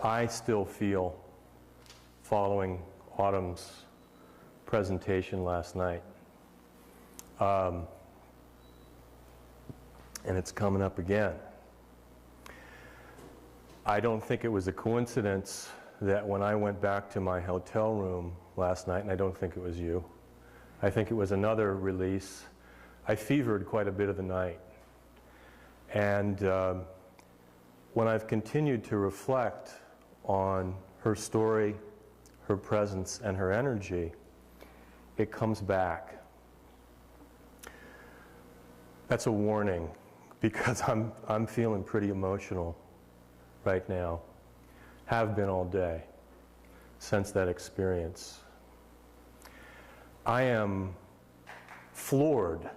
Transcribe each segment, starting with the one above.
I still feel, following Autumn's presentation last night, and it's coming up again. I don't think it was a coincidence that when I went back to my hotel room last night, and I don't think it was you, I think it was another release, I fevered quite a bit of the night. And when I've continued to reflect on her story, her presence, and her energy, it comes back. That's a warning, because I'm feeling pretty emotional right now. Have been all day since that experience. I am floored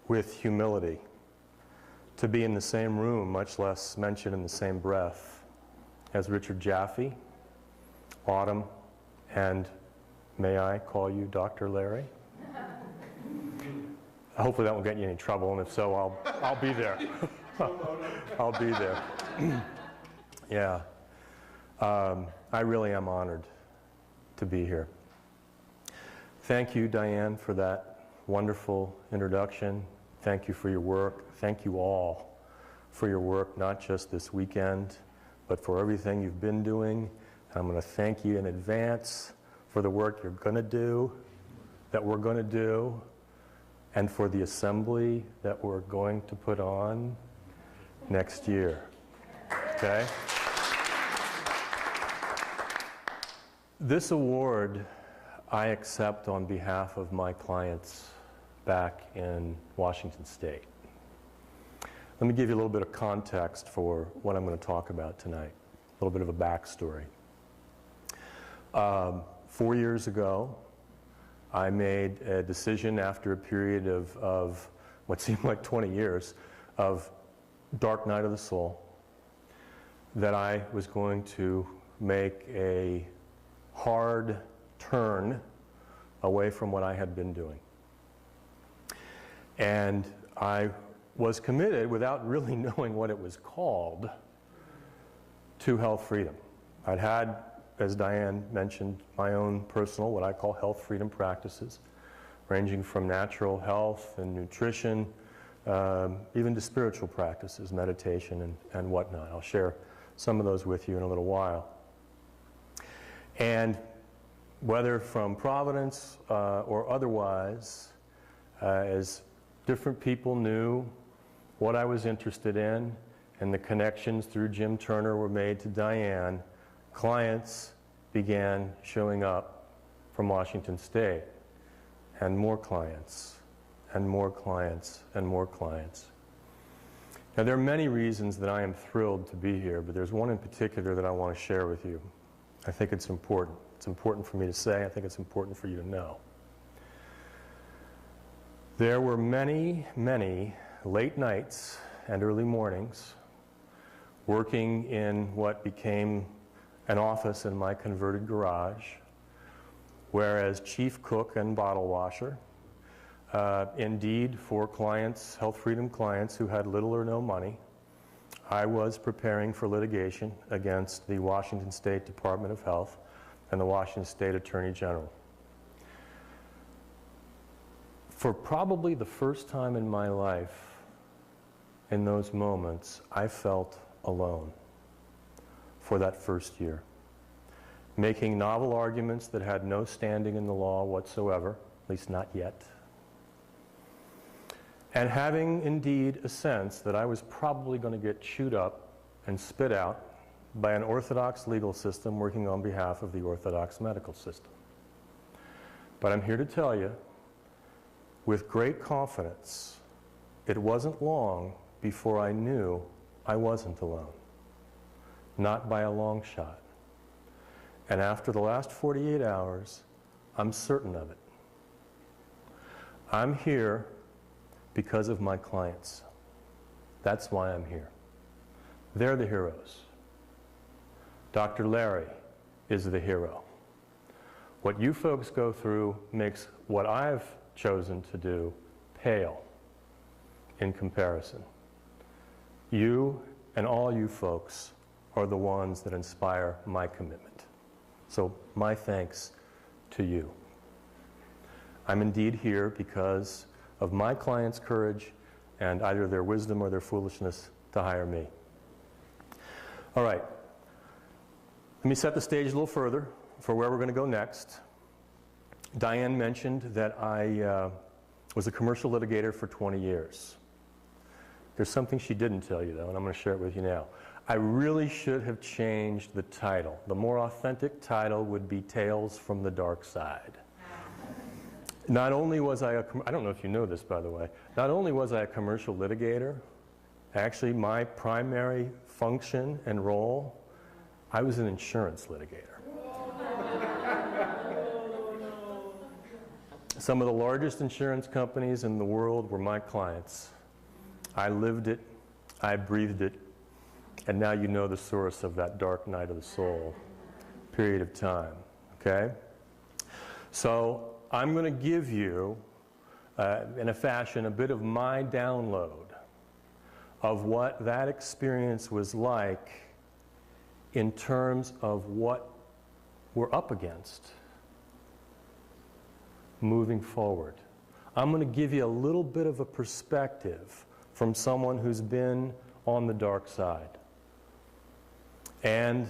with humility to be in the same room, much less mentioned in the same breath, as Richard Jaffe, Autumn, and may I call you Dr. Larry? Hopefully that won't get you in any trouble, and if so, I'll be there. I'll be there. Yeah. I really am honored to be here. Thank you, Diane, for that wonderful introduction. Thank you for your work. Thank you all for your work, not just this weekend, but for everything you've been doing. And I'm going to thank you in advance for the work you're going to do, that we're going to do, and for the assembly that we're going to put on next year. Okay? This award I accept on behalf of my clients back in Washington State. Let me give you a little bit of context for what I'm going to talk about tonight, a little bit of a backstory. 4 years ago, I made a decision after a period of what seemed like 20 years of dark night of the soul, that I was going to make a hard turn away from what I had been doing. And I was committed, without really knowing what it was called, to health freedom. I'd had, as Diane mentioned, my own personal, what I call health freedom practices, ranging from natural health and nutrition, even to spiritual practices, meditation and whatnot. I'll share some of those with you in a little while. And whether from Providence or otherwise, as different people knew what I was interested in, and the connections through Jim Turner were made to Diane, clients began showing up from Washington State, and more clients, and more clients, and more clients. Now, there are many reasons that I am thrilled to be here, but there's one in particular that I want to share with you. I think it's important. It's important for me to say. I think it's important for you to know. There were many, many late nights and early mornings working in what became an office in my converted garage, where as chief cook and bottle washer, indeed for clients, health freedom clients who had little or no money, I was preparing for litigation against the Washington State Department of Health and the Washington State Attorney General. For probably the first time in my life, in those moments, I felt alone for that first year, making novel arguments that had no standing in the law whatsoever, at least not yet, and having indeed a sense that I was probably going to get chewed up and spit out by an orthodox legal system working on behalf of the orthodox medical system. But I'm here to tell you, with great confidence, it wasn't long before I knew I wasn't alone. Not by a long shot. And after the last 48 hours, I'm certain of it. I'm here because of my clients. That's why I'm here. They're the heroes. Dr. Larry is the hero. What you folks go through makes what I've chosen to do pale in comparison. You and all you folks are the ones that inspire my commitment. So my thanks to you. I'm indeed here because of my clients' courage and either their wisdom or their foolishness to hire me. All right. Let me set the stage a little further for where we're going to go next. Diane mentioned that I was a commercial litigator for 20 years. There's something she didn't tell you, though, and I'm going to share it with you now. I really should have changed the title. The more authentic title would be Tales from the Dark Side. Not only was I I don't know if you know this, by the way, not only was I a commercial litigator, actually my primary function and role, I was an insurance litigator. Some of the largest insurance companies in the world were my clients. I lived it, I breathed it, and now you know the source of that dark night of the soul period of time, okay? So I'm going to give you, in a fashion, a bit of my download of what that experience was like in terms of what we're up against moving forward. I'm going to give you a little bit of a perspective from someone who's been on the dark side. And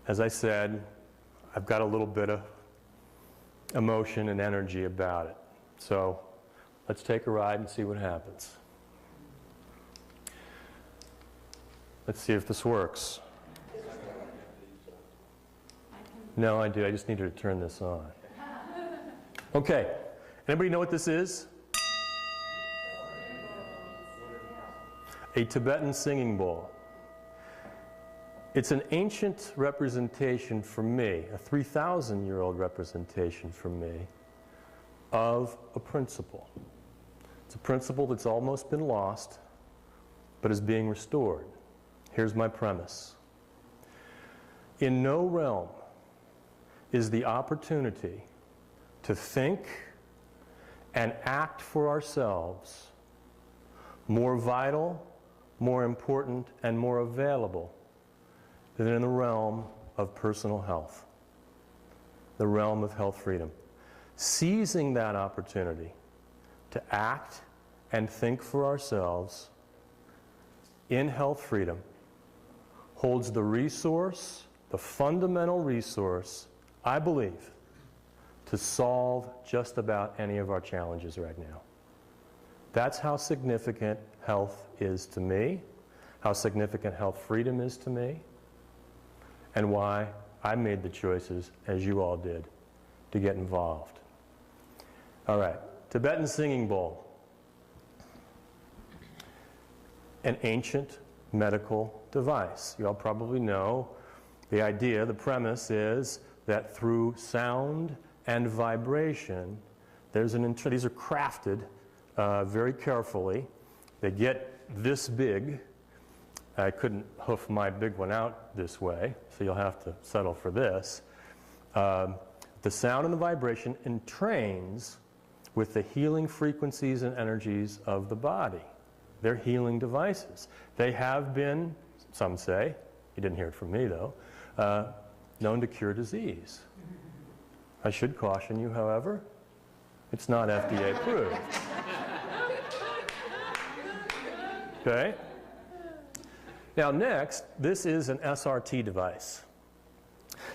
as I said, I've got a little bit of emotion and energy about it. So let's take a ride and see what happens. Let's see if this works. No, I do. I just needed to turn this on. Okay. Anybody know what this is? A Tibetan singing bowl. It's an ancient representation for me, a 3,000-year-old representation for me, of a principle. It's a principle that's almost been lost, but is being restored. Here's my premise. In no realm is the opportunity to think and act for ourselves more vital, more important, and more available than in the realm of personal health, the realm of health freedom. Seizing that opportunity to act and think for ourselves in health freedom holds the resource, the fundamental resource, I believe, to solve just about any of our challenges right now. That's how significant health is to me, how significant health freedom is to me, and why I made the choices, as you all did, to get involved. All right, Tibetan singing bowl. An ancient medical device. You all probably know the idea, the premise is that through sound and vibration, these are crafted very carefully. They get this big. I couldn't hoof my big one out this way, so you'll have to settle for this. The sound and the vibration entrains with the healing frequencies and energies of the body. They're healing devices. They have been, some say, you didn't hear it from me though, known to cure disease. I should caution you, however, it's not FDA approved. Okay? Now next, this is an SRT device.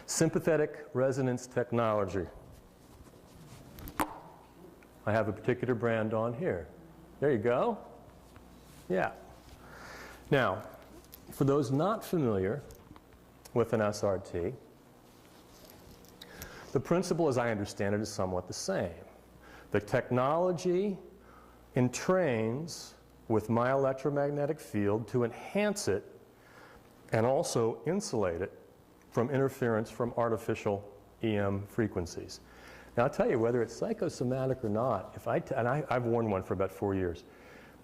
Sympathetic resonance technology. I have a particular brand on here. There you go. Yeah. Now, for those not familiar with an SRT, the principle, as I understand it, is somewhat the same. The technology entrains with my electromagnetic field to enhance it and also insulate it from interference from artificial EM frequencies. Now, I'll tell you, whether it's psychosomatic or not, I've worn one for about 4 years.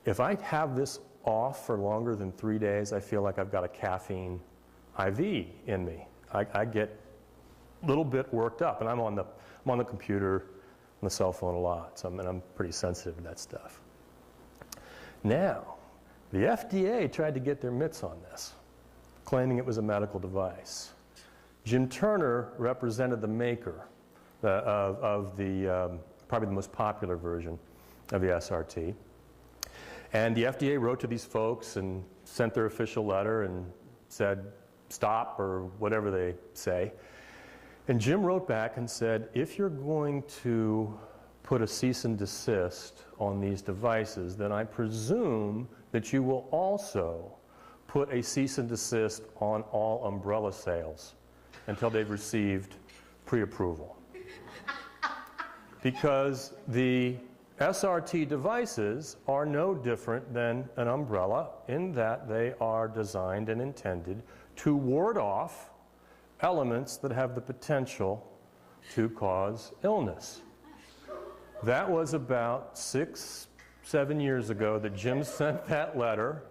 If I have this off for longer than 3 days, I feel like I've got a caffeine IV in me. I get a little bit worked up, and I'm on the computer, on the cell phone a lot, so I'm pretty sensitive to that stuff. Now, the FDA tried to get their mitts on this. claiming it was a medical device. Jim Turner represented the maker of the, probably the most popular version of the SRT. And the FDA wrote to these folks and sent their official letter and said, stop, or whatever they say. And Jim wrote back and said, if you're going to put a cease and desist on these devices, then I presume that you will also put a cease and desist on all umbrella sales until they've received pre-approval. Because the SRT devices are no different than an umbrella in that they are designed and intended to ward off elements that have the potential to cause illness. That was about 6, 7 years ago that Jim sent that letter.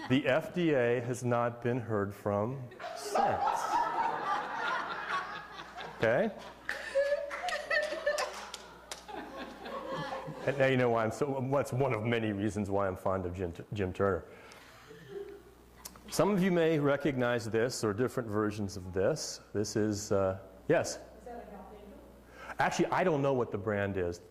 The FDA has not been heard from since. Okay? And now you know why that's one of many reasons why I'm fond of Jim Turner. Some of you may recognize this or different versions of this. This is, yes? Is that a Health Angel? Actually, I don't know what the brand is,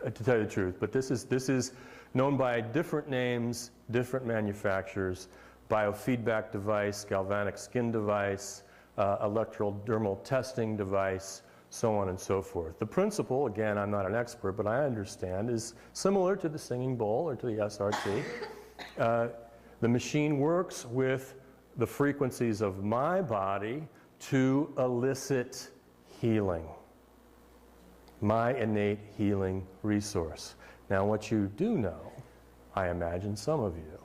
to tell you the truth, but this is known by different names, different manufacturers: biofeedback device, galvanic skin device, electrodermal testing device, so on and so forth. The principle, again, I'm not an expert, but I understand, is similar to the singing bowl or to the SRT. The machine works with the frequencies of my body to elicit healing, my innate healing resource. Now, what you do know, I imagine some of you,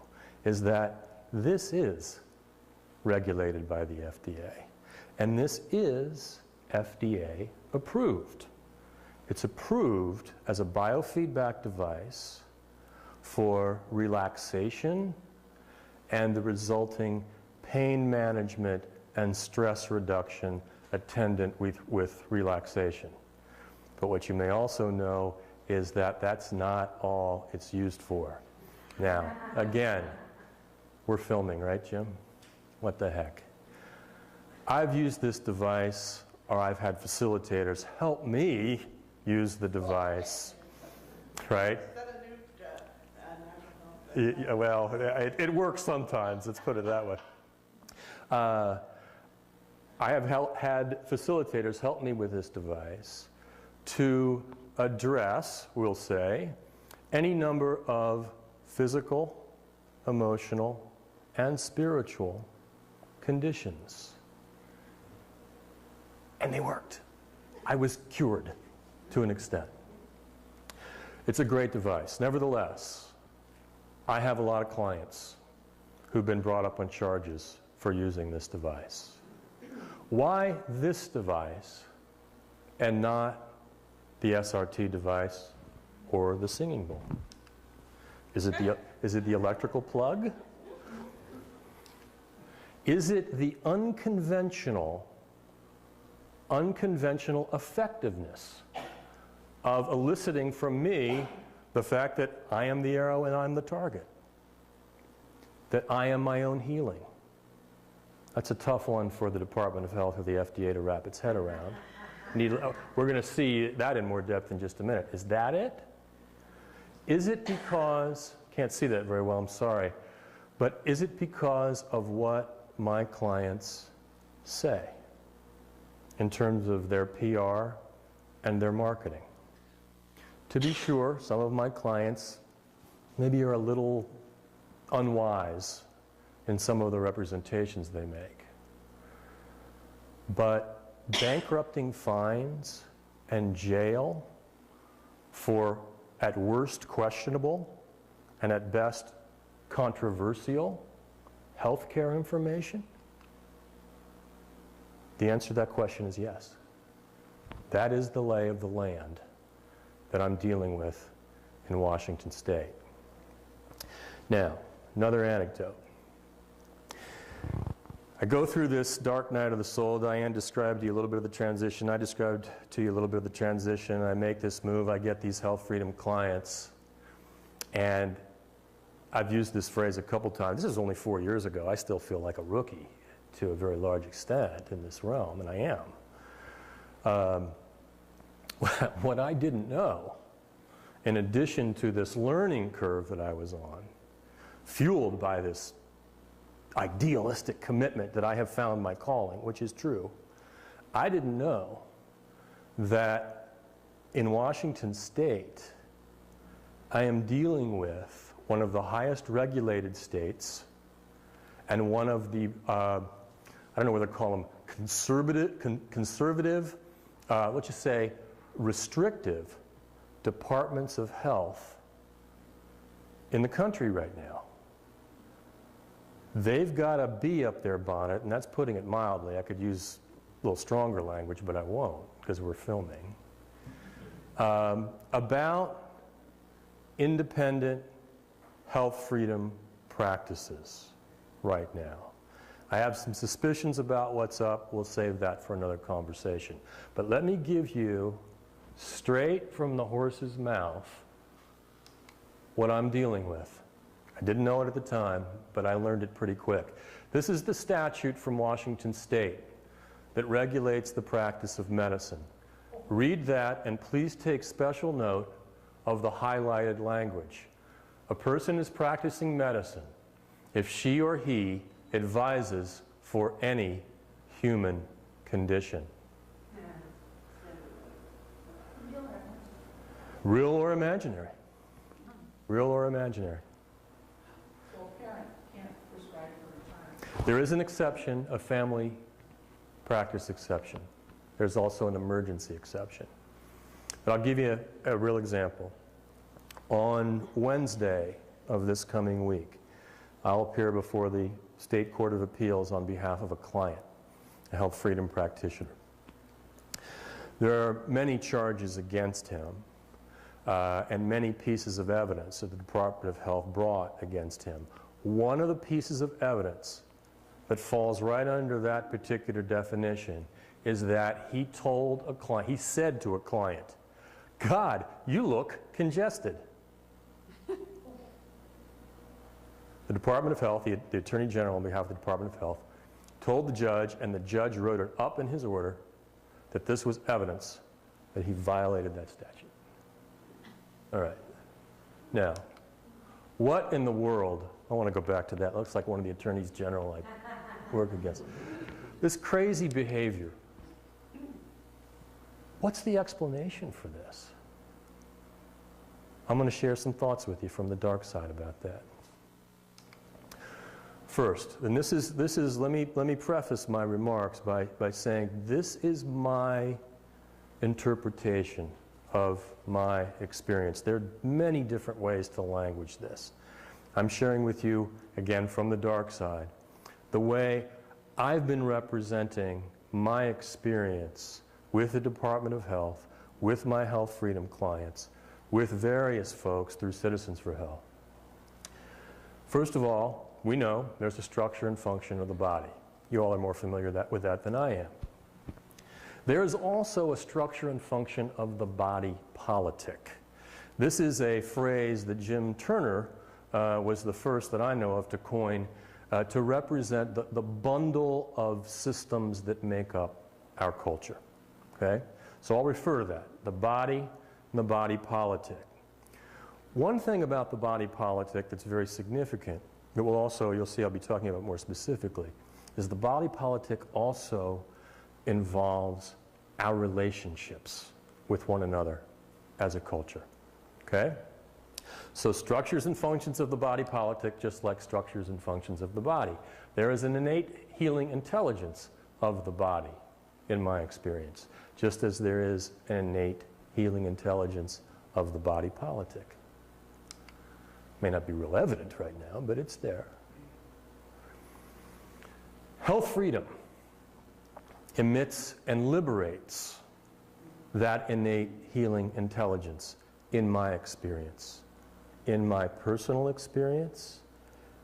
is that this is regulated by the FDA. And this is FDA approved. It's approved as a biofeedback device for relaxation and the resulting pain management and stress reduction attendant with relaxation. But what you may also know is that that's not all it's used for. Now, again, we're filming, right, Jim? What the heck? I've used this device, or I've had facilitators help me use the device, right? Well, it works sometimes, let's put it that way. I have had facilitators help me with this device to address, we'll say, any number of physical, emotional, and spiritual conditions. And they worked. I was cured to an extent. It's a great device. Nevertheless, I have a lot of clients who've been brought up on charges for using this device. Why this device and not the SRT device or the singing bowl? Is it the electrical plug? Is it the unconventional effectiveness of eliciting from me the fact that I am the arrow and I'm the target? That I am my own healing? That's a tough one for the Department of Health or the FDA to wrap its head around. We're going to see that in more depth in just a minute. Is that it? Is it because, can't see that very well, I'm sorry, but is it because of what my clients say in terms of their PR and their marketing? To be sure, some of my clients maybe are a little unwise in some of the representations they make. But bankrupting fines and jail for, at worst, questionable and at best controversial healthcare information? The answer to that question is yes. That is the lay of the land that I'm dealing with in Washington State. Now, another anecdote. I go through this dark night of the soul. Diane described to you a little bit of the transition. I described to you a little bit of the transition. I make this move. I get these Health Freedom clients. And I've used this phrase a couple times. This is only 4 years ago. I still feel like a rookie to a very large extent in this realm, and I am. What I didn't know, in addition to this learning curve that I was on, fueled by this idealistic commitment that I have found my calling, which is true, I didn't know that in Washington State, I am dealing with one of the highest regulated states and one of the, I don't know whether to call them conservative, let's just say restrictive departments of health in the country right now. They've got a bee up their bonnet, and that's putting it mildly. I could use a little stronger language, but I won't because we're filming. About independent health freedom practices right now. I have some suspicions about what's up. We'll save that for another conversation. But let me give you, straight from the horse's mouth, what I'm dealing with. I didn't know it at the time, but I learned it pretty quick. This is the statute from Washington State that regulates the practice of medicine. Read that, and please take special note of the highlighted language. A person is practicing medicine if she or he advises for any human condition. Real or imaginary? Real or imaginary? So a parent can't prescribe for a child. There is an exception, a family practice exception. There's also an emergency exception. But I'll give you a real example. On Wednesday of this coming week, I'll appear before the State Court of Appeals on behalf of a client, a health freedom practitioner. There are many charges against him and many pieces of evidence that the Department of Health brought against him. One of the pieces of evidence that falls right under that particular definition is that he told a client, he said to a client, "God, you look congested." The Department of Health, the Attorney General on behalf of the Department of Health, told the judge, and the judge wrote it up in his order, that this was evidence that he violated that statute. All right. Now, what in the world, I want to go back to that. It looks like one of the attorneys general I work against. This crazy behavior. What's the explanation for this? I'm going to share some thoughts with you from the dark side about that. First, and this is let me preface my remarks by saying this is my interpretation of my experience. There are many different ways to language this. I'm sharing with you, again, from the dark side, the way I've been representing my experience with the Department of Health, with my health freedom clients, with various folks through Citizens for Health. First of all, we know there's a structure and function of the body. You all are more familiar with that than I am. There is also a structure and function of the body politic. This is a phrase that Jim Turner was the first that I know of to coin to represent the bundle of systems that make up our culture. Okay? So I'll refer to that, the body and the body politic. One thing about the body politic that's very significant, that will also, you'll see I'll be talking about more specifically, is the body politic also involves our relationships with one another as a culture. Okay? So structures and functions of the body politic, just like structures and functions of the body. There is an innate healing intelligence of the body, in my experience, just as there is an innate healing intelligence of the body politic. May not be real evident right now, but it's there. Health freedom emits and liberates that innate healing intelligence in my experience, in my personal experience,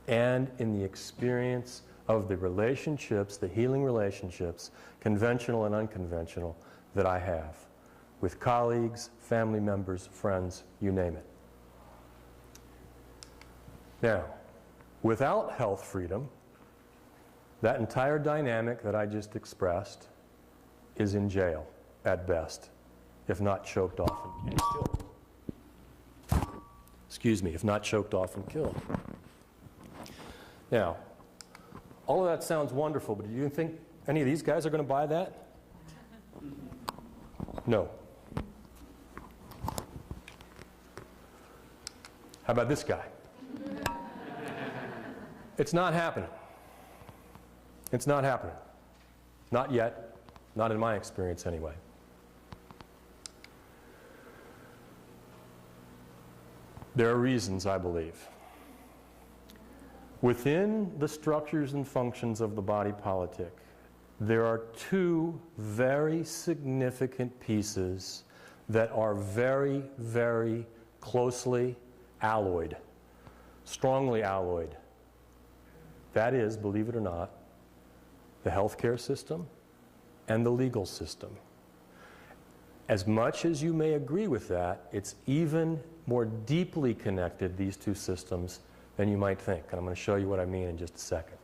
and in the experience of the relationships, the healing relationships, conventional and unconventional, that I have with colleagues, family members, friends, you name it. Now, without health freedom, that entire dynamic that I just expressed is in jail at best, if not choked off and killed. Excuse me, if not choked off and killed. Now, all of that sounds wonderful, but do you think any of these guys are going to buy that? No. How about this guy? It's not happening. It's not happening. Not yet. Not in my experience anyway. There are reasons, I believe. Within the structures and functions of the body politic, there are two very significant pieces that are very, very closely alloyed, strongly alloyed. That is, believe it or not, the healthcare system and the legal system. As much as you may agree with that, it's even more deeply connected, these two systems, than you might think. And I'm going to show you what I mean in just a second.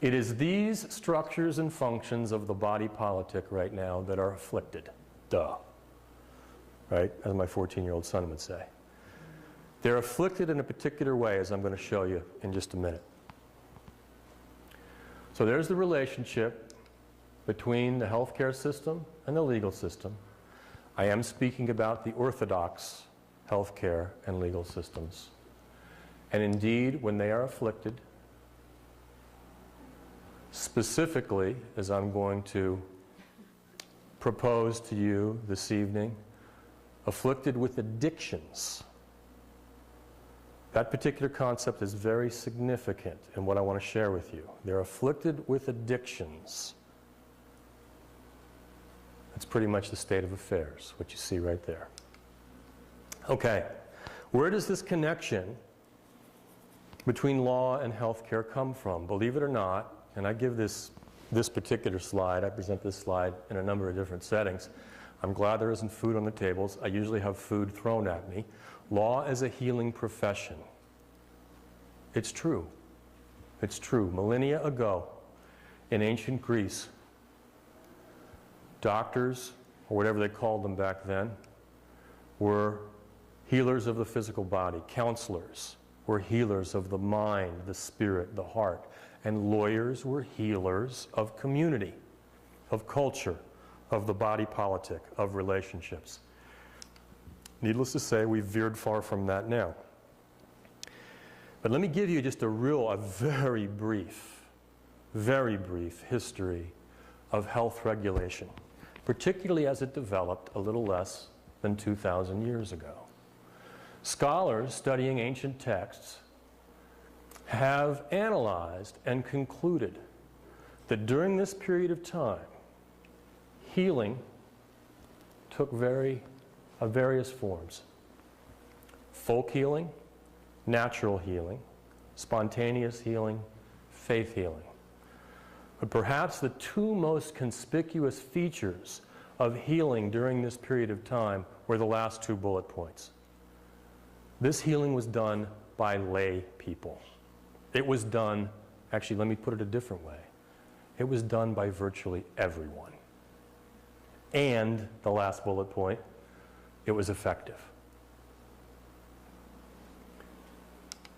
It is these structures and functions of the body politic right now that are afflicted. Duh. Right? As my 14-year-old son would say. They're afflicted in a particular way, as I'm going to show you in just a minute. So there's the relationship between the healthcare system and the legal system. I am speaking about the orthodox healthcare and legal systems. And indeed, when they are afflicted, specifically, as I'm going to propose to you this evening, afflicted with addictions. That particular concept is very significant in what I want to share with you. They're afflicted with addictions. That's pretty much the state of affairs, what you see right there. Okay, where does this connection between law and healthcare come from? Believe it or not, and I give this particular slide, I present this slide in a number of different settings. I'm glad there isn't food on the tables. I usually have food thrown at me. Law is a healing profession. It's true. It's true. Millennia ago, in ancient Greece, doctors, or whatever they called them back then, were healers of the physical body. Counselors were healers of the mind, the spirit, the heart. And lawyers were healers of community, of culture, of the body politic, of relationships. Needless to say, we've veered far from that now. But let me give you just a very brief history of health regulation, particularly as it developed a little less than 2,000 years ago. Scholars studying ancient texts have analyzed and concluded that during this period of time, healing took various forms. Folk healing, natural healing, spontaneous healing, faith healing. But perhaps the two most conspicuous features of healing during this period of time were the last two bullet points. This healing was done by lay people. It was done, actually let me put it a different way. It was done by virtually everyone. And the last bullet point, it was effective.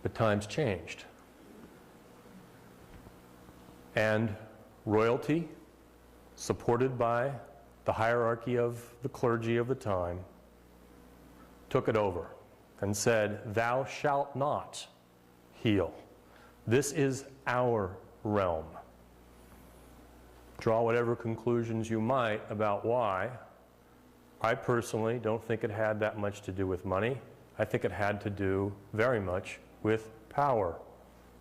But times changed. And royalty, supported by the hierarchy of the clergy of the time, took it over and said, "Thou shalt not heal. This is our realm." Draw whatever conclusions you might about why. I personally don't think it had that much to do with money. I think it had to do very much with power,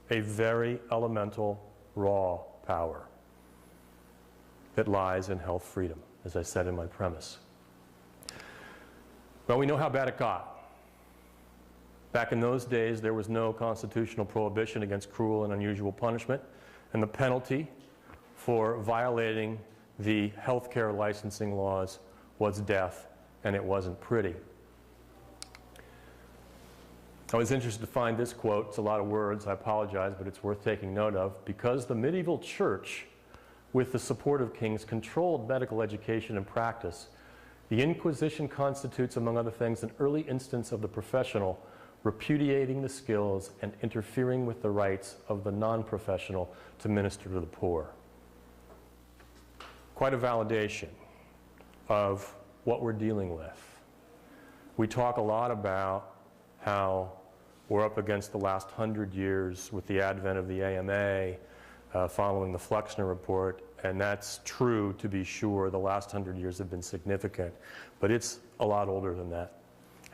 a very elemental, raw power that lies in health freedom, as I said in my premise. Well, we know how bad it got. Back in those days, there was no constitutional prohibition against cruel and unusual punishment, and the penalty for violating the healthcare licensing laws was death, and it wasn't pretty. I was interested to find this quote. It's a lot of words, I apologize, but it's worth taking note of. Because the medieval church, with the support of kings, controlled medical education and practice, the Inquisition constitutes, among other things, an early instance of the professional repudiating the skills and interfering with the rights of the non-professional to minister to the poor. Quite a validation of what we're dealing with. We talk a lot about how we're up against the last 100 years with the advent of the AMA, following the Fluxner report, and that's true to be sure. The last 100 years have been significant, but it's a lot older than that,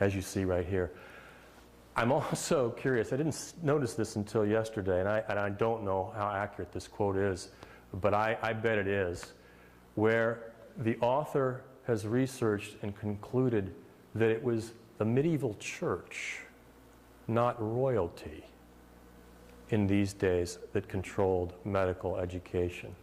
as you see right here. I'm also curious, I didn't notice this until yesterday, and I don't know how accurate this quote is, but I bet it is, where the author has researched and concluded that it was the medieval church, not royalty, in these days that controlled medical education.